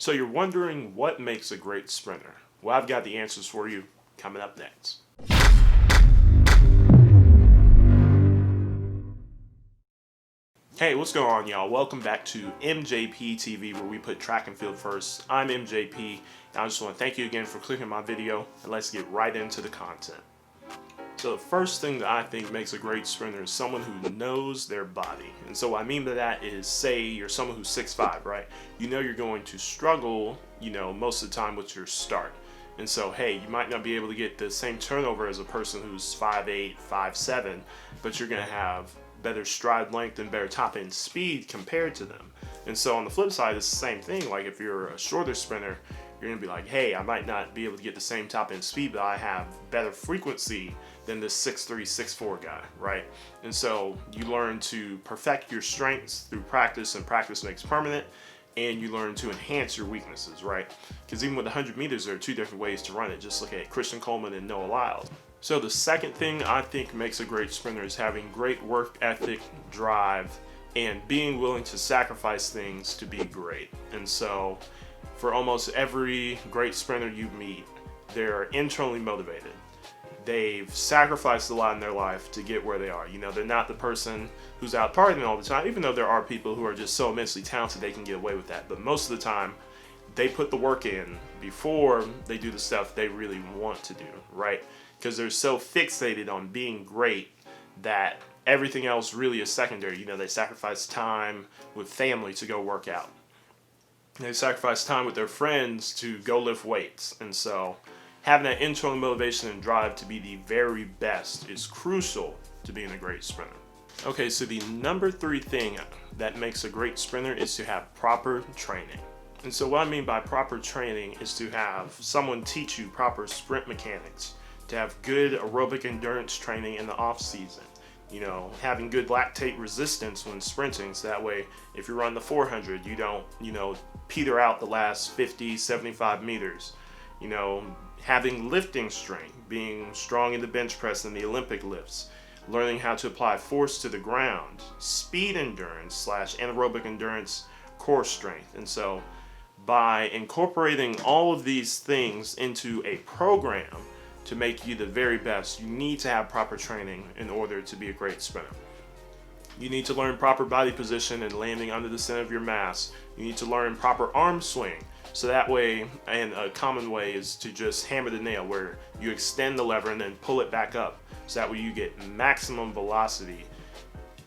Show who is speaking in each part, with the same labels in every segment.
Speaker 1: So you're wondering what makes a great sprinter? Well, I've got the answers for you coming up next. Hey, what's going on, y'all? Welcome back to MJPTV, where we put track and field first. I'm MJP, and I just want to thank you again for clicking my video, and let's get right into the content. So the first thing that I think makes a great sprinter is someone who knows their body. And so what I mean by that is, say you're someone who's 6'5", right? You know you're going to struggle, most of the time with your start. And so, hey, you might not be able to get the same turnover as a person who's 5'8", 5'7", but you're going to have better stride length and better top end speed compared to them. And so on the flip side, it's the same thing. Like if you're a shorter sprinter, you're gonna be like, hey, I might not be able to get the same top end speed, but I have better frequency than this 6'3", 6'4" guy, right? And so you learn to perfect your strengths through practice, and practice makes permanent, and you learn to enhance your weaknesses, right? Because even with 100 meters, there are two different ways to run it. Just look at Christian Coleman and Noah Lyles. So the second thing I think makes a great sprinter is having great work ethic, drive, and being willing to sacrifice things to be great. And so for almost every great sprinter you meet, they're internally motivated. They've sacrificed a lot in their life to get where they are. They're not the person who's out partying all the time, even though there are people who are just so immensely talented they can get away with that. But most of the time, they put the work in before they do the stuff they really want to do, right? Because they're so fixated on being great that everything else really is secondary. They sacrifice time with family to go work out. They sacrifice time with their friends to go lift weights. And so having that internal motivation and drive to be the very best is crucial to being a great sprinter. Okay, so the number 3 thing that makes a great sprinter is to have proper training. And so what I mean by proper training is to have someone teach you proper sprint mechanics, to have good aerobic endurance training in the off season, having good lactate resistance when sprinting, so that way if you run the 400, you don't, peter out the last 50, 75 meters, having lifting strength, being strong in the bench press and the Olympic lifts, learning how to apply force to the ground, speed endurance / anaerobic endurance, core strength. And so by incorporating all of these things into a program to make you the very best, you need to have proper training in order to be a great sprinter. You need to learn proper body position and landing under the center of your mass. You need to learn proper arm swing. So that way, and a common way is to just hammer the nail, where you extend the lever and then pull it back up. So that way you get maximum velocity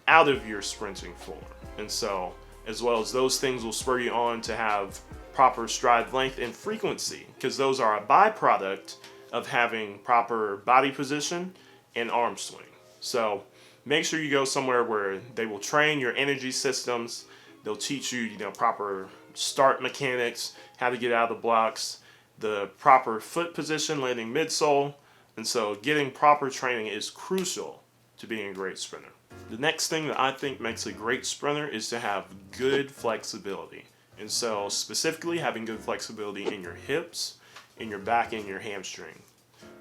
Speaker 1: out of your sprinting form. And so, as well as those things will spur you on to have proper stride length and frequency, because those are a byproduct of having proper body position and arm swing. So make sure you go somewhere where they will train your energy systems. They'll teach you, proper start mechanics, how to get out of the blocks, the proper foot position, landing midsole. And so getting proper training is crucial to being a great sprinter. The next thing that I think makes a great sprinter is to have good flexibility. And so specifically having good flexibility in your hips, in your back, and your hamstring.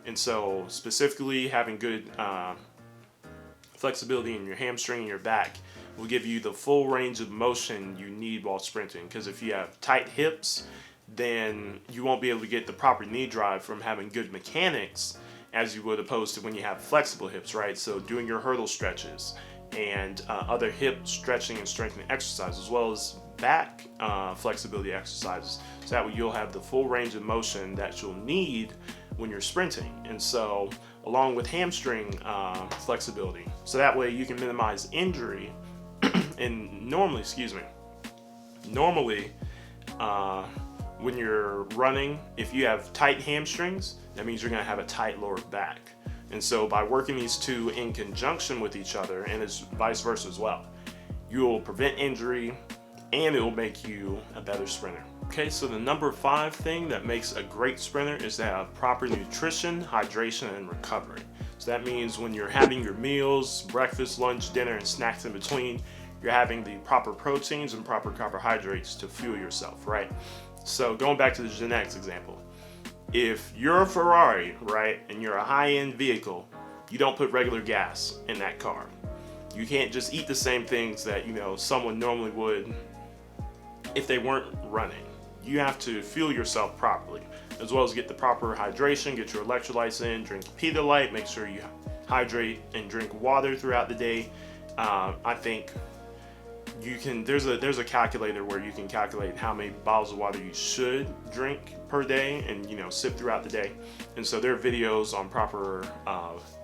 Speaker 1: And so specifically having good flexibility in your hamstring and your back will give you the full range of motion you need while sprinting. Because if you have tight hips, then you won't be able to get the proper knee drive from having good mechanics as you would opposed to when you have flexible hips, right? So doing your hurdle stretches and other hip stretching and strengthening exercises, as well as back flexibility exercises. So that way you'll have the full range of motion that you'll need when you're sprinting. And so along with hamstring flexibility, so that way you can minimize injury. And normally when you're running, if you have tight hamstrings, that means you're going to have a tight lower back. And so by working these two in conjunction with each other, and it's vice versa as well, you will prevent injury and it will make you a better sprinter. Okay, so the number 5 thing that makes a great sprinter is to have proper nutrition, hydration, and recovery. So that means when you're having your meals, breakfast, lunch, dinner, and snacks in between, you're having the proper proteins and proper carbohydrates to fuel yourself, right? So going back to the genetics example, if you're a Ferrari, right, and you're a high-end vehicle, you don't put regular gas in that car. You can't just eat the same things that, someone normally would if they weren't running. you have to fuel yourself properly, as well as get the proper hydration, get your electrolytes in, drink Pedialyte, make sure you hydrate and drink water throughout the day. I think you can, there's a calculator where you can calculate how many bottles of water you should drink per day and, you know, sip throughout the day. And so there are videos on proper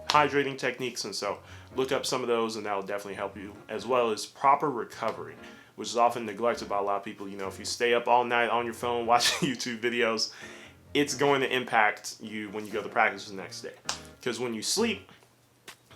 Speaker 1: hydrating techniques, and so look up some of those and that'll definitely help you, as well as proper recovery, which is often neglected by a lot of people. You know, if you stay up all night on your phone watching YouTube videos, it's going to impact you when you go to practice the next day. Because when you sleep,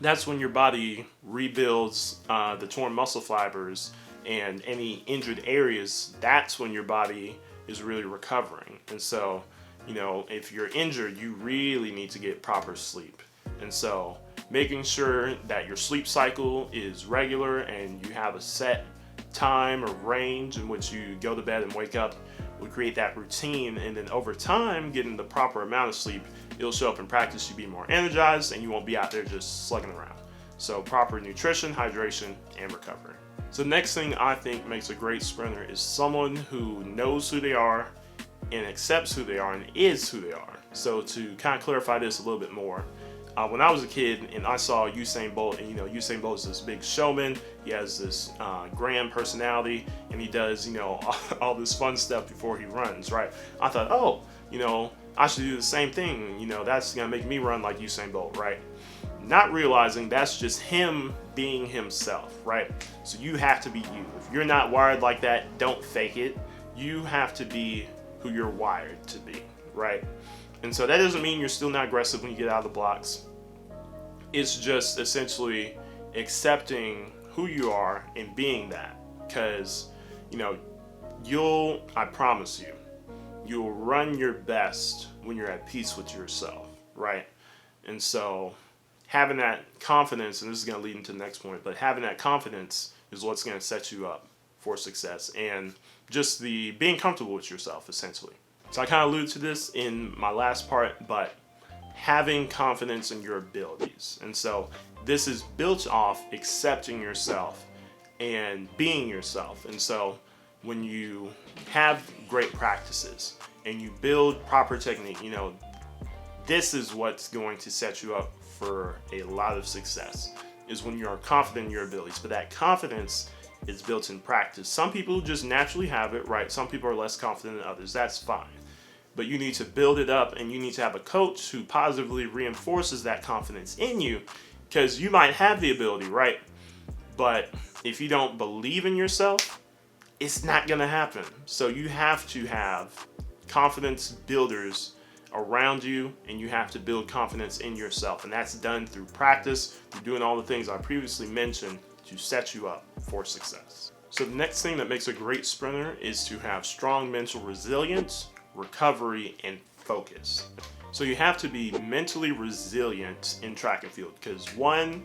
Speaker 1: that's when your body rebuilds the torn muscle fibers and any injured areas. That's when your body is really recovering. And so, you know, if you're injured, you really need to get proper sleep. And so making sure that your sleep cycle is regular and you have a set time or range in which you go to bed and wake up will create that routine. And then over time, getting the proper amount of sleep, it'll show up in practice. You'll be more energized and you won't be out there just slugging around. So proper nutrition, hydration, and recovery. So the next thing I think makes a great sprinter is someone who knows who they are and accepts who they are and is who they are. So to kind of clarify this a little bit more, when I was a kid and I saw Usain Bolt, and you know, Usain Bolt is this big showman, he has this grand personality, and he does, you know, all this fun stuff before he runs, right? I thought, oh, you know, I should do the same thing, you know, that's gonna make me run like Usain Bolt, right? Not realizing that's just him being himself, right? So you have to be you. If you're not wired like that, don't fake it. You have to be who you're wired to be, right? And so that doesn't mean you're still not aggressive when you get out of the blocks. It's just essentially accepting who you are and being that. Because, you know, I promise you, you'll run your best when you're at peace with yourself, right? And so having that confidence, and this is going to lead into the next point, but having that confidence is what's going to set you up for success, and just the being comfortable with yourself, essentially. So I kind of alluded to this in my last part, but having confidence in your abilities. And so this is built off accepting yourself and being yourself. And so when you have great practices and you build proper technique, you know, this is what's going to set you up for a lot of success, is when you are confident in your abilities. But that confidence is built in practice. Some people just naturally have it, right? Some people are less confident than others. That's fine. But you need to build it up, and you need to have a coach who positively reinforces that confidence in you, because you might have the ability, right? But if you don't believe in yourself, it's not going to happen. So you have to have confidence builders around you, and you have to build confidence in yourself. And that's done through practice, through doing all the things I previously mentioned to set you up for success. So the next thing that makes a great sprinter is to have strong mental resilience, recovery, and focus. So you have to be mentally resilient in track and field, because one,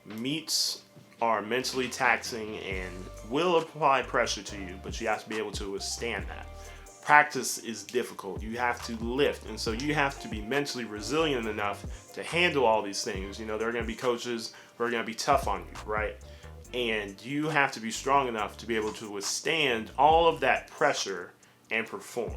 Speaker 1: meets are mentally taxing and will apply pressure to you, but you have to be able to withstand that. Practice is difficult. You have to lift, and so you have to be mentally resilient enough to handle all these things. You know, there are going to be coaches who are going to be tough on you, right? And you have to be strong enough to be able to withstand all of that pressure and perform.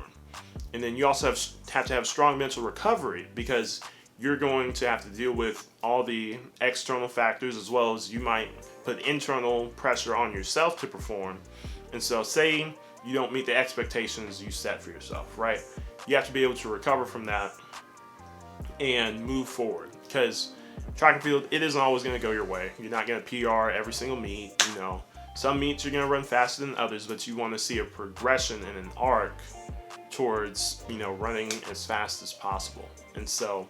Speaker 1: And then you also have to have strong mental recovery, because you're going to have to deal with all the external factors, as well as you might put internal pressure on yourself to perform. And so say you don't meet the expectations you set for yourself, right? You have to be able to recover from that and move forward, because track and field, it isn't always going to go your way. You're not going to PR every single meet. You know, some meets you're going to run faster than others, but you want to see a progression and an arc towards, you know, running as fast as possible. And so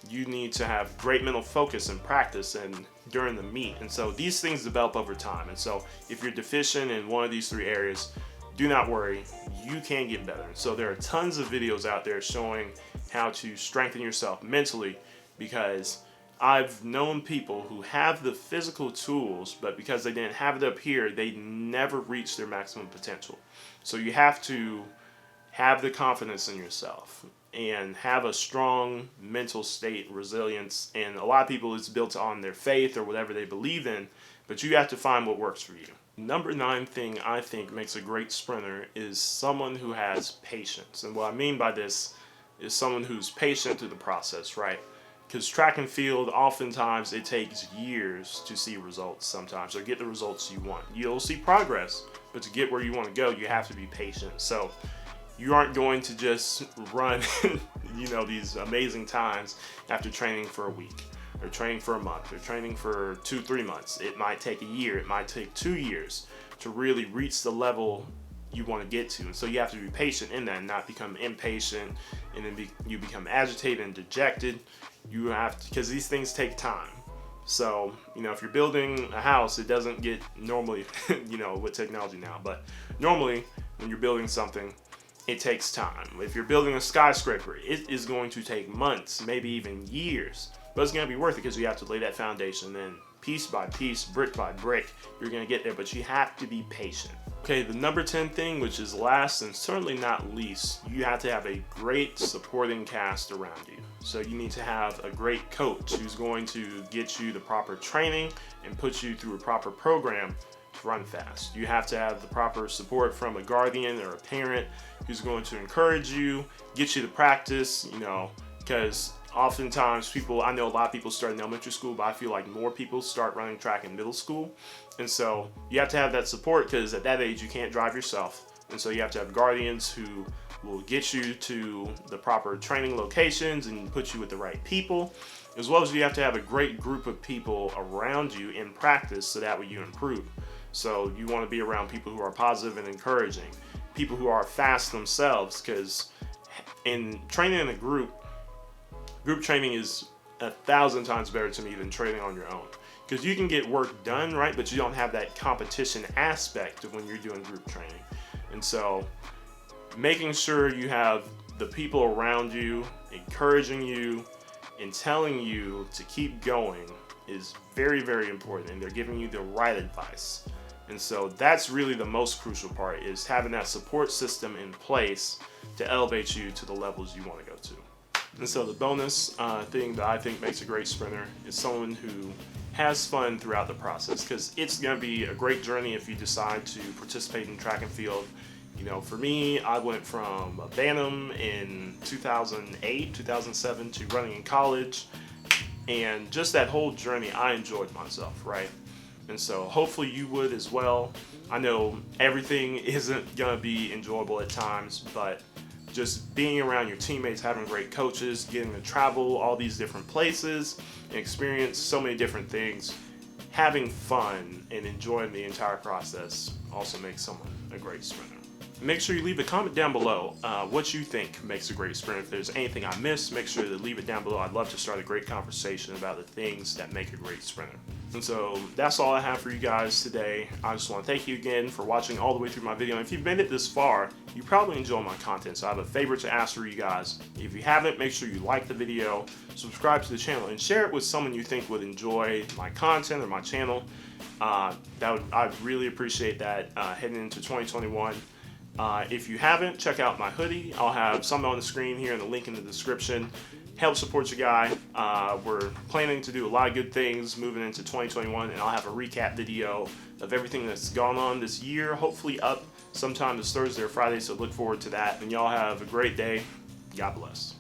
Speaker 1: you need to have great mental focus and practice and during the meet. And so these things develop over time. And so if you're deficient in one of these three areas, do not worry, you can get better. So there are tons of videos out there showing how to strengthen yourself mentally, because I've known people who have the physical tools, but because they didn't have it up here, they never reached their maximum potential. So you have to have the confidence in yourself and have a strong mental state, resilience. And a lot of people, it's built on their faith or whatever they believe in, but you have to find what works for you. Number 9 thing I think makes a great sprinter is someone who has patience. And what I mean by this is someone who's patient through the process, right? Because track and field, oftentimes it takes years to see results sometimes, or get the results you want. You'll see progress, but to get where you want to go, you have to be patient. So you aren't going to just run, these amazing times after training for a week, or training for a month, or training for 2-3 months. It might take a year, it might take 2 years to really reach the level you want to get to. And so you have to be patient in that and not become impatient, and then you become agitated and dejected. You have to, because these things take time. So, if you're building a house, it doesn't get normally, with technology now, but normally when you're building something, it takes time. If you're building a skyscraper, it is going to take months, maybe even years, but it's going to be worth it because you have to lay that foundation. Then piece by piece, brick by brick, you're going to get there, but you have to be patient. Okay, the number 10 thing, which is last and certainly not least, you have to have a great supporting cast around you. So you need to have a great coach who's going to get you the proper training and put you through a proper program to run fast. You have to have the proper support from a guardian or a parent who's going to encourage you, get you to practice, because oftentimes I know a lot of people start in elementary school, but I feel like more people start running track in middle school. And so you have to have that support, because at that age you can't drive yourself. And so you have to have guardians who will get you to the proper training locations and put you with the right people, as well as you have to have a great group of people around you in practice so that way you improve. So you want to be around people who are positive and encouraging, people who are fast themselves, because in training in a group training is 1,000 times better to me than training on your own, because you can get work done, right? But you don't have that competition aspect of when you're doing group training. And so making sure you have the people around you encouraging you and telling you to keep going is very, very important, and they're giving you the right advice. And so that's really the most crucial part, is having that support system in place to elevate you to the levels you want to go to. And so the bonus thing that I think makes a great sprinter is someone who has fun throughout the process, because it's going to be a great journey if you decide to participate in track and field. For me, I went from a Bantam in 2008, 2007 to running in college, and just that whole journey, I enjoyed myself, right? And so hopefully you would as well. I know everything isn't going to be enjoyable at times, but just being around your teammates, having great coaches, getting to travel all these different places and experience so many different things, having fun and enjoying the entire process also makes someone a great sprinter. Make sure you leave a comment down below what you think makes a great sprinter. If there's anything I missed, make sure to leave it down below. I'd love to start a great conversation about the things that make a great sprinter. And so that's all I have for you guys today. I just want to thank you again for watching all the way through my video. And if you've made it this far, you probably enjoy my content. So I have a favor to ask for you guys. If you haven't, make sure you like the video, subscribe to the channel, and share it with someone you think would enjoy my content or my channel. I'd really appreciate that heading into 2021. If you haven't, check out my hoodie. I'll have something on the screen here and the link in the description. Help support your guy. We're planning to do a lot of good things moving into 2021, and I'll have a recap video of everything that's gone on this year, hopefully up sometime this Thursday or Friday, so look forward to that. And y'all have a great day. God bless.